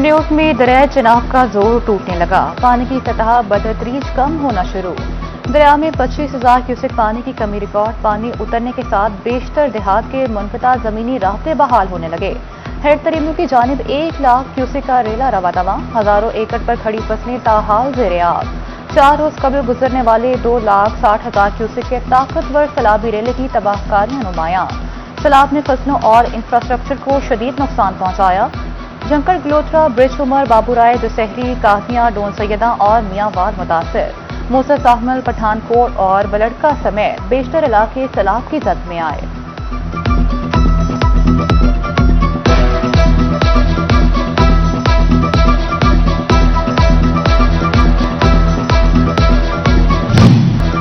चुन्योट में दरिया चनाब का जोर टूटने लगा। पानी की सतह बदतरीज कम होना शुरू। दरिया में 25,000 क्यूसेक पानी की कमी रिकॉर्ड। पानी उतरने के साथ बेशतर देहात के मुनक़ता जमीनी रास्ते बहाल होने लगे। हेड तरीमों की जानिब 1 लाख क्यूसेक का रेला रवादवा। हजारों एकड़ पर खड़ी फसलें ताहाल ज़ेरे आब। 4 रोज कबल गुजरने वाले 2,60,000 क्यूसेक के ताकतवर सैलाबी रेले की तबाहकारियां नुमायां। सैलाब ने फसलों और इंफ्रास्ट्रक्चर को शदीद नुकसान पहुंचाया। जंकर गलोथरा, ब्रिज उमर, बाबूराय, दुसहरी, काहतियां, डोन सैयदा और मियांवार मुतासर। मूसा साहमल, पठानकोट और बलड़का समेत बेशतर इलाके सैलाब की जद में आए।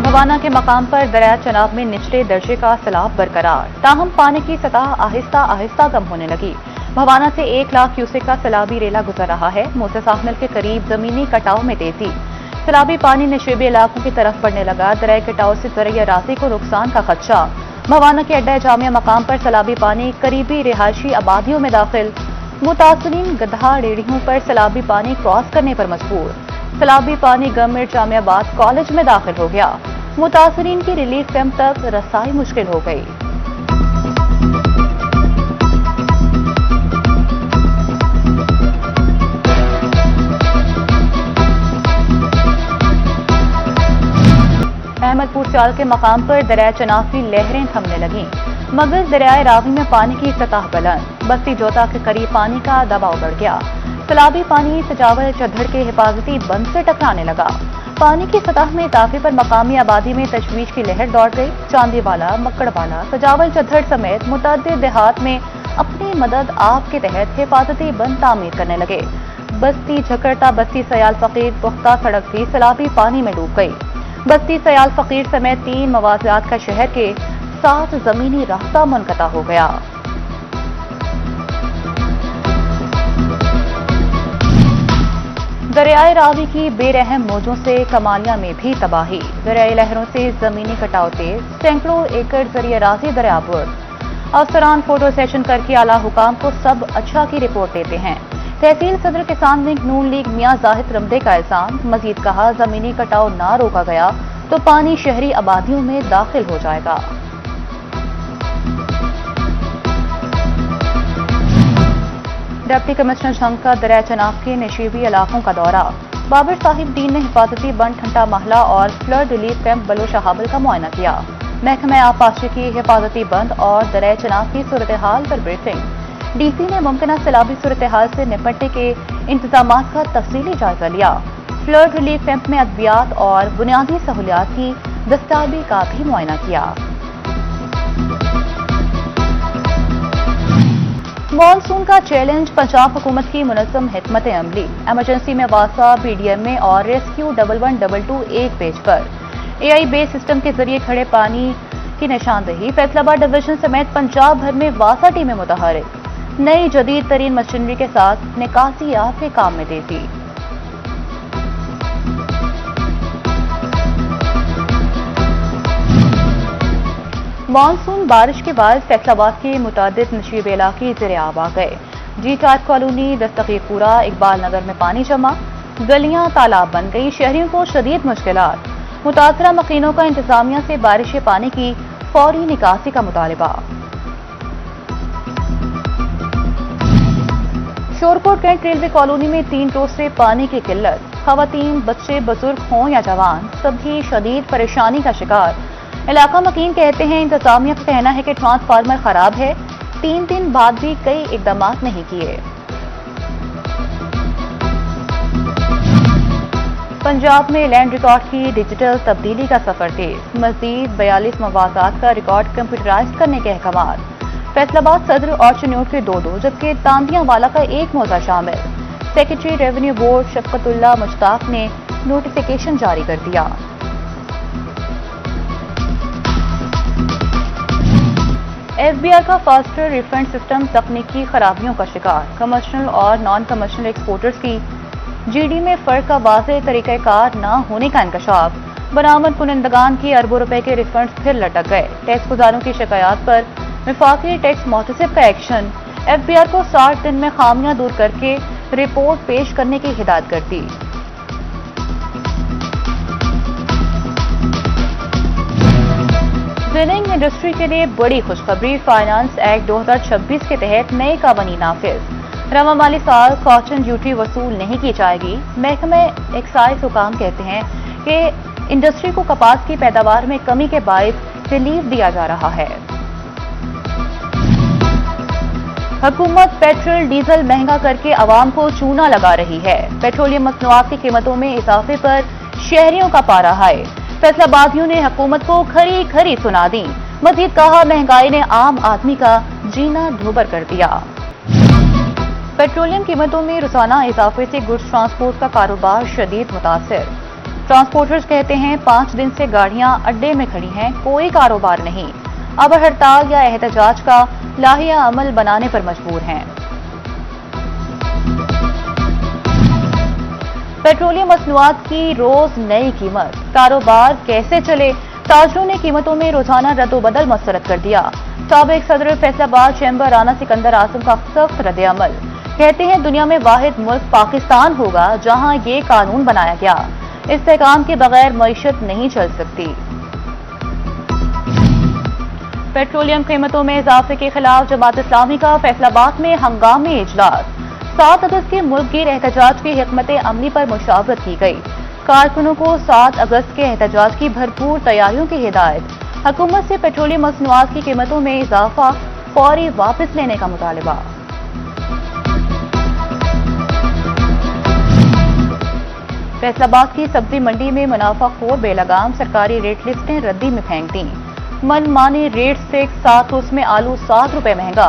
भवाना के मकाम पर दरिया चनाब में निचले दर्जे का सैलाब बरकरार। ताहम पानी की सतह आहिस्ता आहिस्ता कम होने लगी। भवाना से 1 लाख क्यूसेक का सैलाबी रेला गुजर रहा है। मूसा साहमल के करीब जमीनी कटाव में तेजी। सैलाबी पानी नशेबी इलाकों की तरफ बढ़ने लगा। दरिया कटाव से ज़रिया राजी को नुकसान का खदशा। भवाना के अड्डा जामिया मकाम पर सैलाबी पानी करीबी रिहायशी आबादियों में दाखिल। मुतासरीन गधा रेड़ियों पर सैलाबी पानी क्रॉस करने पर मजबूर। सैलाबी पानी गवर्नमेंट जामियाबाद कॉलेज में दाखिल हो गया। मुतासरीन की रिलीफ कैंप तक रसाई मुश्किल हो गई। अहमदपुर सियाल के मकाम पर दरिया चनाब की लहरें थमने लगीं, मगर दरियाए रावी में पानी की सतह बुलंद। बस्ती जोता के करीब पानी का दबाव बढ़ गया। सैलाबी पानी सजावल चद्दड़ के हिफाजती बंद से टकराने लगा। पानी की सतह में इजाफे पर मकामी आबादी में तशवीश की लहर दौड़ गई। चांदीवाला, मक्कड़वाला, सजावल चद्दड़ समेत मुतअद्दिद देहात में अपनी मदद आप के तहत हिफाजती बंद तामीर करने लगे। बस्ती झकड़ता बस्ती सयाल फकीर पुख्ता सड़क भी सैलाबी पानी में डूब गई। बस्ती सयाल फकीर समेत 3 मवाज़ियात का शहर के 7 जमीनी रास्ता मुनक़ता हो गया। दरियाए रावी की बेरहम मौजों से कमालिया में भी तबाही। दरियाई लहरों से जमीनी कटाव तेज। सैकड़ों एकड़ जरिए राजी दरियाबुर। अफसरान फोटो सेशन करके आला हुकाम को सब अच्छा की रिपोर्ट देते हैं। तहसील सदर किसान विंग नून लीग मियां जाहिद रमदे का इल्जाम। मजीद कहा, जमीनी कटाव ना रोका गया तो पानी शहरी आबादियों में दाखिल हो जाएगा। डिप्टी कमिश्नर झंग का दरिया चनाब के नशीबी इलाकों का दौरा। बाबर साहिब दीन ने हिफाजती बंद ठंडा महला और फ्लड रिलीफ कैंप बलोशाहाबल का मुआयना किया। महकमा आबपाशी की हिफाजती बंद और दरिया चनाब की सूरत हाल पर ब्रीफिंग। डीसी ने मुमकिन सैलाबी सूरत हाल से निपटने के इंतजामात का तफसीली जायजा लिया। फ्लड रिलीफ कैंप में अद्वियात और बुनियादी सहूलियात की दस्तावेज़ी का भी मुआयना किया। मॉनसून का चैलेंज पंजाब हुकूमत की मुनज़्ज़म हिकमत अमली। एमरजेंसी में वासा, पीडीएमए और रेस्क्यू 1122 एक पेज पर। एआई बेस सिस्टम के जरिए खड़े पानी की निशानदही। फैसलाबाद डिवीजन समेत पंजाब भर में वासा टीमें मुतहरिक। नई जदीद तरीन मशीनरी के साथ निकासियात के काम में तेजी। मानसून बारिश के बाद फैसलाबाद के मुतादिद नशीबे इलाके ज़ेरे आब आ गए। G4 कॉलोनी, दस्तगीरपुरा, इकबाल नगर में पानी जमा। गलियां तालाब बन गई। शहरियों को शदीद मुश्किलात। मुतासरा मकीनों का इंतजामिया से बारिश पानी की फौरी निकासी का मुतालबा। शोरकोट कैंट रेलवे कॉलोनी में 3 रोज से पानी की किल्लत। खवातीन, बच्चे, बुजुर्ग हों या जवान, सभी शदीद परेशानी का शिकार। इलाका मकीन कहते हैं इंतजामिया का कहना है कि ट्रांसफार्मर खराब है। 3 दिन बाद भी कई इकदाम नहीं किए। पंजाब में लैंड रिकॉर्ड की डिजिटल तब्दीली का सफर तेज। मजीद 42 मवाज़ात का रिकॉर्ड कंप्यूटराइज करने के अहकाम। फैसलाबाद सदर और चुन्योट के 2-2 जबकि तांदियावाला का 1 मौजा शामिल। सेक्रेटरी रेवेन्यू बोर्ड शफकतुल्ला मुश्ताक ने नोटिफिकेशन जारी कर दिया। एफबीआर का फास्टर रिफंड सिस्टम तकनीकी खराबियों का शिकार। कमर्शियल और नॉन कमर्शियल एक्सपोर्टर्स की जीडी में फर्क का वाज़ेह तरीक़ाकार न होने का इंकशाफ। बरामद कुनंदगान की अरबों रुपए के रिफंड्स फिर लटक गए। टैक्स गुजारों की शिकायत पर वफाकी टैक्स मोहतसिब का एक्शन। एफबीआर को 60 दिन में खामियां दूर करके रिपोर्ट पेश करने की हिदायत कर दी। ड्रिलिंग इंडस्ट्री के लिए बड़ी खुशखबरी, फाइनेंस एक्ट 2026 के तहत नए कानूनी नाफिज। रवा माली साल कॉटन ड्यूटी वसूल नहीं की जाएगी। महकमे एक्साइज हुकाम कहते हैं कि इंडस्ट्री को कपास की पैदावार में कमी के बायस रिलीफ दिया जा रहा है। हुकूमत पेट्रोल डीजल महंगा करके आवाम को चूना लगा रही है। पेट्रोलियम मसनूआत की कीमतों में इजाफे पर शहरियों का पारा हाय। फैसलाबादियों ने हुकूमत को खरी खरी सुना दी। मजीद कहा, महंगाई ने आम आदमी का जीना दूभर कर दिया। पेट्रोलियम कीमतों में रोजाना इजाफे से गुड्स ट्रांसपोर्ट का कारोबार शदीद मुतासिर। ट्रांसपोर्टर्स कहते हैं 5 दिन से गाड़ियां अड्डे में खड़ी हैं, कोई कारोबार नहीं। अब हड़ताल या एहतजाज का लाहिया अमल बनाने पर मजबूर हैं। पेट्रोलियम मसनूआत की रोज नई कीमत, कारोबार कैसे चले? ताजरों ने कीमतों में रोजाना रद्दोबदल मुस्तरद कर दिया। साबिक सदर फैसलाबाद चैम्बर राना सिकंदर आजम का सख्त रद्द-ए-अमल। कहते हैं दुनिया में वाहिद मुल्क पाकिस्तान होगा जहां ये कानून बनाया गया। इस्तेहकाम के बगैर मईशत नहीं चल सकती। पेट्रोलियम कीमतों में इजाफे के खिलाफ जमात इस्लामी का फैसलाबाद में हंगामी इजलास। 7 अगस्त के मुल्कगीर एहतजाज की हिकमत अमली पर मुशावरत की गई। कारकुनों को 7 अगस्त के एहतजाज की भरपूर तैयारियों की हिदायत। हुकूमत से पेट्रोलियम मसनूआत की कीमतों में इजाफा फौरी वापस लेने का मुतालबा। फैसलाबाद की सब्जी मंडी में मुनाफाखोर बेलगाम सरकारी रेट लिस्टें रद्दी में फेंक दी। मनमानी रेट से 7 रोज में आलू 7 रुपए महंगा,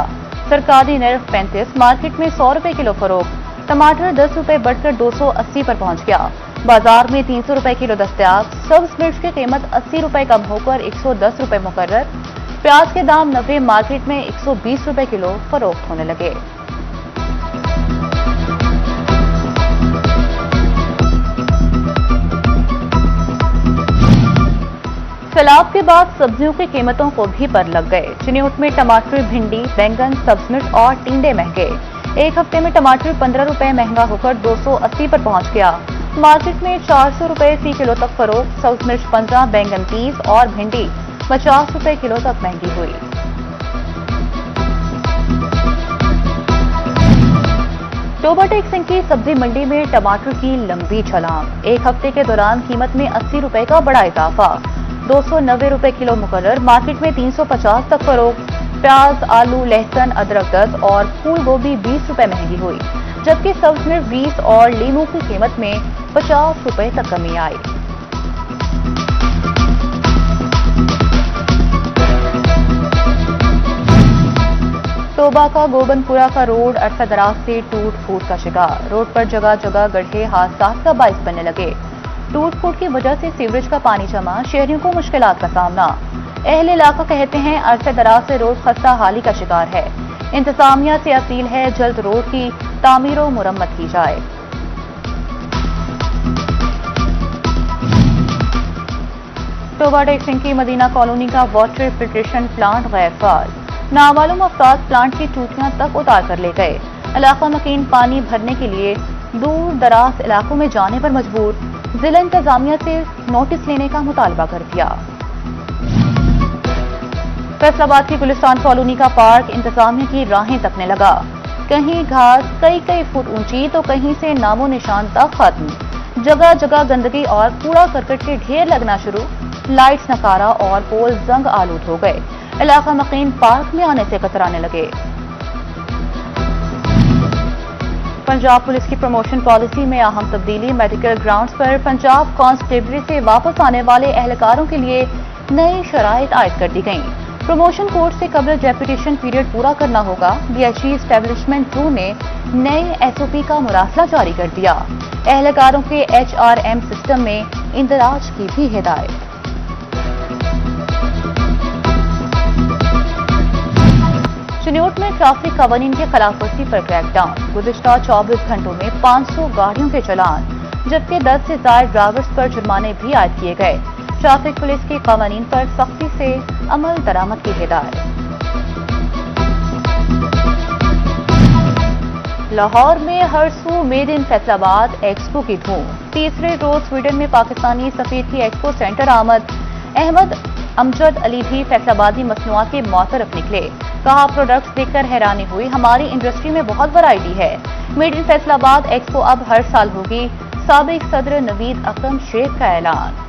सरकारी नर्ख 35, मार्केट में 100 रुपए किलो फरोख्त। टमाटर 10 रुपए बढ़कर 280 पर पहुंच गया। बाजार में 300 रुपए किलो दस्तयाब। सब्ज मिर्च की कीमत 80 रुपए कम होकर 110 रुपए मुकर्रर। प्याज के दाम 90, मार्केट में 120 रुपए किलो फरोख्त होने लगे। सैलाब के बाद सब्जियों की कीमतों को भी पर लग गए। चिन्यूट में टमाटर, भिंडी, बैंगन, सब्ज मिर्च और टिंडे महंगे। एक हफ्ते में टमाटर 15 रुपए महंगा होकर 280 पर पहुंच गया। मार्केट में 400 रुपए फी किलो तक फरोख्त। सब्ज मिर्च 15, बैंगन 30 और भिंडी 50 रुपए किलो तक महंगी हुई। टोबा टेक सिंह की सब्जी मंडी में टमाटर की लंबी छलांग। एक हफ्ते के दौरान कीमत में 80 रुपए का बड़ा इजाफा। 290 रुपए किलो मुकर्रर। मार्केट में 350 तक फरोख्त। प्याज, आलू, लहसुन, अदरक 10 और फूल गोभी 20 रुपए महंगी हुई, जबकि सब्ज मिर्च 20 और लीमू की कीमत में 50 रुपए तक कमी आई। तोबा का गोबनपुरा का रोड अरसा दराज से टूट फूट का शिकार। रोड पर जगह जगह गड्ढे हादसात का बाइस बनने लगे। टूट फूट की वजह से सीवरेज का पानी जमा, शहरियों को मुश्किलात का सामना। अहले इलाका कहते हैं अरसे दराज से रोड खस्ता हाली का शिकार है। इंतजामिया से अपील है जल्द रोड की तामीर और मुरम्मत की जाए। टोबा टेक सिंह की मदीना कॉलोनी का वाटर फिल्ट्रेशन प्लांट गैर फाल। नामालूम अफराद प्लांट की टूटियां तक उतार कर ले गए। इलाका मकीन पानी भरने के लिए दूर दराज इलाकों में जाने पर मजबूर। जिला इंतजामिया से नोटिस लेने का मुतालबा कर दिया। फैसलाबाद की गुलिस्तान कॉलोनी का पार्क इंतजामिया की राहें तकने लगा। कहीं घास कई फुट ऊंची तो कहीं से नामो निशान तक खत्म। जगह जगह गंदगी और कूड़ा करकट के ढेर लगना शुरू। लाइट्स नकारा और पोल जंग आलूद हो गए। इलाका मकीन पार्क में आने से कतराने लगे। पंजाब पुलिस की प्रमोशन पॉलिसी में अहम तब्दीली। मेडिकल ग्राउंड्स पर पंजाब कांस्टेबलरी से वापस आने वाले एहलकारों के लिए नई शराइत आयद कर दी गई। प्रमोशन कोर्स से कबल डेप्यूटेशन पीरियड पूरा करना होगा। डीएचई एस्टेब्लिशमेंट 2 ने नए एसओपी का मुरासला जारी कर दिया। एहलकारों के एचआरएम सिस्टम में इंदराज की भी हिदायत। चिन्यूट में ट्रैफिक कवानीन की खिलाफवर्जी पर क्रैकडाउन। गुज़िश्ता 24 घंटों में 500 गाड़ियों के चलान, जबकि 10 से ज्यादा ड्राइवर्स पर जुर्माने भी आयद किए गए। ट्रैफिक पुलिस की कवानीन पर सख्ती से अमल दरामद की हिदायत। लाहौर में हर सू मेड इन फैसलाबाद एक्सपो की धूम। तीसरे रोज स्वीडन में पाकिस्तानी सफेद की एक्सपो सेंटर अहमद अमजद अली भी फैसलाबादी मसनूआत के मुतरफ निकले। कहा, प्रोडक्ट्स देखकर हैरानी हुई, हमारी इंडस्ट्री में बहुत वैरायटी है। मेड इन फैसलाबाद एक्सपो अब हर साल होगी। साबिक सदर नवीद अकरम शेख का ऐलान।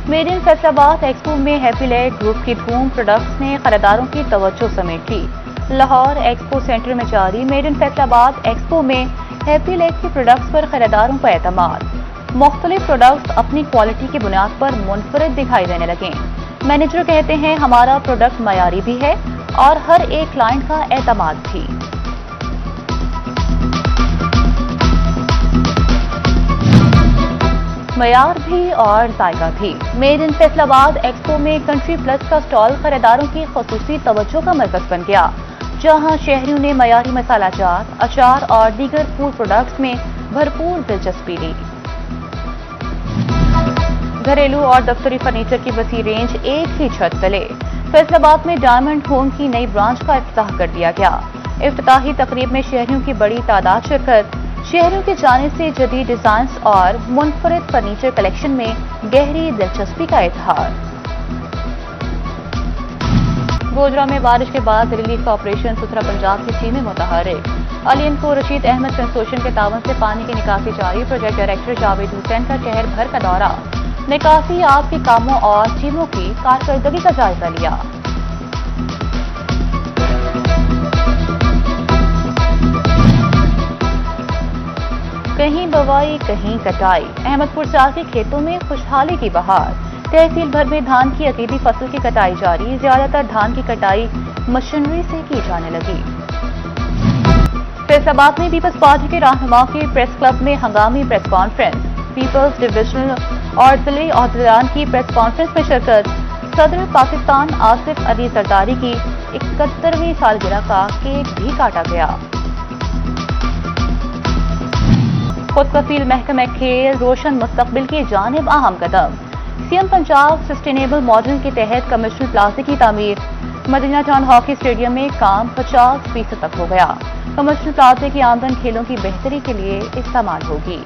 मेड इन फैसलाबाद एक्सपो में हैप्पीलैंड ग्रुप की धूम। प्रोडक्ट्स ने खरीदारों की तवज्जो समेट ली। लाहौर एक्सपो सेंटर में जारी मेड इन फैसलाबाद एक्सपो में हैप्पीलैंड के प्रोडक्ट्स पर खरीदारों का एतमाद। मुख्तलिफ प्रोडक्ट्स अपनी क्वालिटी की बुनियाद पर मुनफरद दिखाई देने लगे। मैनेजर कहते हैं, हमारा प्रोडक्ट मयारी भी है और हर एक क्लाइंट का एतमाद भी। मयार भी और जायका भी। मेड इन फैसलाबाद एक्सपो में कंट्री प्लस का स्टॉल खरीदारों की खसूसी तवज्जो का मरकज बन गया, जहां शहरियों ने मयारी मसाला जात, अचार और दीगर फूड प्रोडक्ट्स में भरपूर दिलचस्पी ली। घरेलू और दफ्तरी फर्नीचर की वसी रेंज एक ही छत तले। फैसलाबाद में डायमंड होम की नई ब्रांच का इफ्तिताह कर दिया गया। इफ्तिताही तकरीब में शहरियों की बड़ी तादाद शिरकत। शहरियों की जानिब से जदीद डिजाइन्स और मुनफरिद फर्नीचर कलेक्शन में गहरी दिलचस्पी का इजहार। गोजरा में बारिश के बाद रिलीफ ऑपरेशन सुथरा पंजाब की टीमें मुतहर्रिक। अलियन को रशीद अहमद कंस्ट्रक्शन के तावन से पानी की निकासी जारी। प्रोजेक्ट डायरेक्टर जावेद हुसैन का शहर भर का दौरा। निकासी आप के कामों और टीमों की कारकर्दगी का जायजा लिया। कहीं बवाई कहीं कटाई। अहमदपुर चार के खेतों में खुशहाली की बहार। तहसील भर में धान की अकीदी फसल की कटाई जारी। ज्यादातर धान की कटाई मशीनरी से की जाने लगी। फैसलाबाद में पीपल्स पार्टी के रहनुमाओं के प्रेस क्लब में हंगामी प्रेस कॉन्फ्रेंस। पीपल्स डिविजनल और जिले अहदेदारान की प्रेस कॉन्फ्रेंस में शिरकत। सदर पाकिस्तान आसिफ अली जरदारी की 71वीं सालगिरह का केक भी काटा गया। खुद कफील महकमा खेल रोशन मुस्तकबिल की जानिब अहम कदम। सीएम पंजाब सस्टेनेबल मॉडल के तहत कमर्शियल प्लाजा की तामीर। मदीना टाउन हॉकी स्टेडियम में काम 50% तक हो गया। कमर्शियल प्लाजा की आमदन खेलों की बेहतरी के लिए इस्तेमाल होगी।